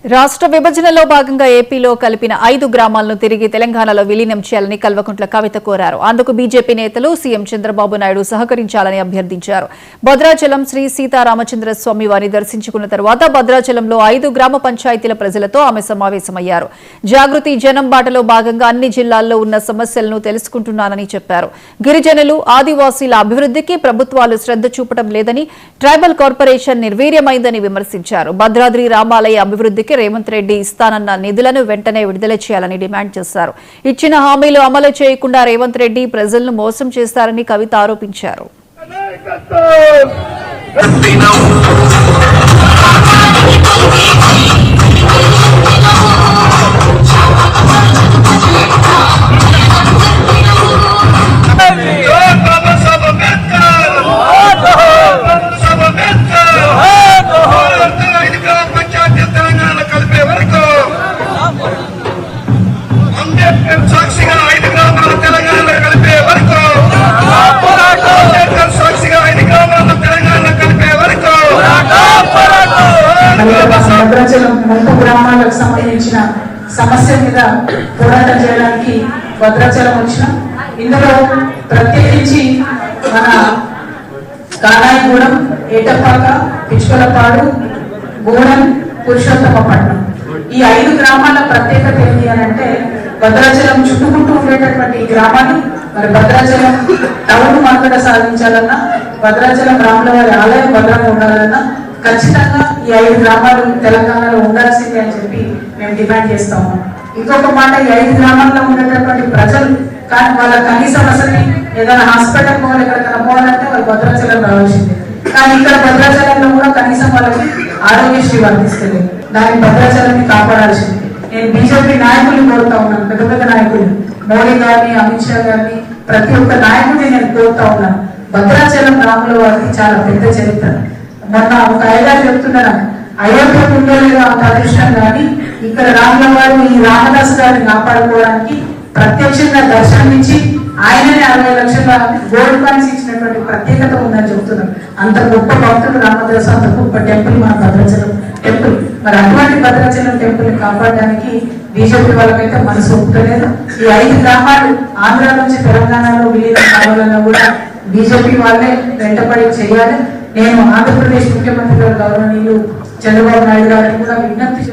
రాష్ట్ర విభజనలో భాగంగా ఏపీలో కలిపిన 5 గ్రామాలను తిరిగి తెలంగాణలో విలీనం చేయాలని కల్వకుంట్ల కవిత కోరారు. అందుకు బీజేపీ నేతలు సీఎం చంద్రబాబు నాయుడు సహకరించాలని అభ్యర్థించారు. భద్రాచలం శ్రీ సీతారామచంద్ర స్వామి వారిని దర్శించుకున్న తర్వాత భద్రాచలంలో 5 గ్రామ పంచాయతీల ప్రజలతో ఆమె సమావేశమయ్యారు. జాగృతి జనం బాటలో భాగంగా అన్ని జిల్లాల్లో ఉన్న సమస్యలను తెలుసుకుంటున్నానని చెప్పారు. గిరిజనులు ఆదివాసీల అభివృద్ధికి ప్రభుత్వాలు శ్రద్ధ చూపడం లేదని, ట్రైబల్ కార్పొరేషన్ నిర్వీర్యమైందని విమర్శించారు. భద్రాద్రి రామాలయ అభివృద్ధికి రేవంత్ రెడ్డి ఇస్తానన్న నిధులను వెంటనే విడుదల చేయాలని డిమాండ్ చేశారు. ఇచ్చిన హామీలు అమలు చేయకుండా రేవంత్ రెడ్డి ప్రజలను మోసం చేస్తారని కవిత ఆరోపించారు. భద్రాచలం ముంపు గ్రామాలకు సంబంధించిన సమస్య మీద పోరాటం చేయడానికి భద్రాచలం వచ్చినాం. ఇందులో ప్రత్యేకించి మన కానాయిగూడెం, ఏటపాక, పిచ్చుకలపాడు, గూడెం, పురుషోత్తమపట్నం ఈ 5 గ్రామాల ప్రత్యేకత ఏంటి అని అంటే భద్రాచలం చుట్టుముట్టు ఉండేటటువంటి ఈ గ్రామాలు మరి భద్రాచలం టౌన్ మార్కెట్ సాధించాలన్నా, భద్రాచలం రాముల వారి ఆలయం భద్రంగా ఉండాలన్నా ఖచ్చితంగా ఈ 5 గ్రామాలు తెలంగాణలో ఉండాల్సిందే అని చెప్పి మేము డిమాండ్ చేస్తా ఉన్నాం. ఇంకొక మాట, ఈ 5 గ్రామాల్లో ఉండేటటువంటి ప్రజలు కానీ వాళ్ళ కనీస వసతి ఏదైనా హాస్పిటల్ పోవాలి, ఎక్కడికైనా పోవాలంటే వాళ్ళు భద్రాచలం రావాల్సిందే. కానీ ఇక్కడ భద్రాచలంలో కూడా కనీసం వాళ్ళకి ఆరోగ్యశ్రీ వర్తిస్తుంది. దాన్ని భద్రాచలాన్ని కాపాడాల్సింది. నేను బీజేపీ నాయకులు కోరుతా ఉన్నాను, పెద్ద పెద్ద నాయకులు, మోడీ గారిని, అమిత్ షా గారిని, ప్రతి ఒక్క నాయకుడిని నేను కోరుతా ఉన్నాను. భద్రాచలం రాముల వారికి చాలా పెద్ద చరిత్ర. మొన్న ఒక ఐదారు చెప్తున్నాను, అయోధ్య ఉండలేదో అంత అదృష్టం కానీ ఇక్కడ రాముల వారు ఈ రామదాస్ గారిని కాపాడుకోవడానికి ప్రత్యక్షంగా దర్శనమిచ్చి ఆయననే 60 లక్షల గోల్డ్ కాయిన్స్ ఇచ్చినటువంటి ప్రత్యేకత ఉందని చెప్తున్నారు. అంత గొప్ప భక్తుడు రామదాస్, అంత గొప్ప టెంపుల్ మన భద్రాచలం టెంపుల్. మరి అటువంటి భద్రాచలం టెంపుల్ ని కాపాడడానికి బీజేపీ వాళ్ళకైతే మనసు ఒప్పుకోలేదు. ఈ 5 గ్రామాలు ఆంధ్ర నుంచి తెలంగాణలో విలీనం కావాలన్నా కూడా బీజేపీ వాళ్ళే వెంటబడి చేయాలి. నేను ఆంధ్రప్రదేశ్ ముఖ్యమంత్రి గారు గౌరవనీయులు చంద్రబాబు నాయుడు గారిని కూడా విజ్ఞప్తి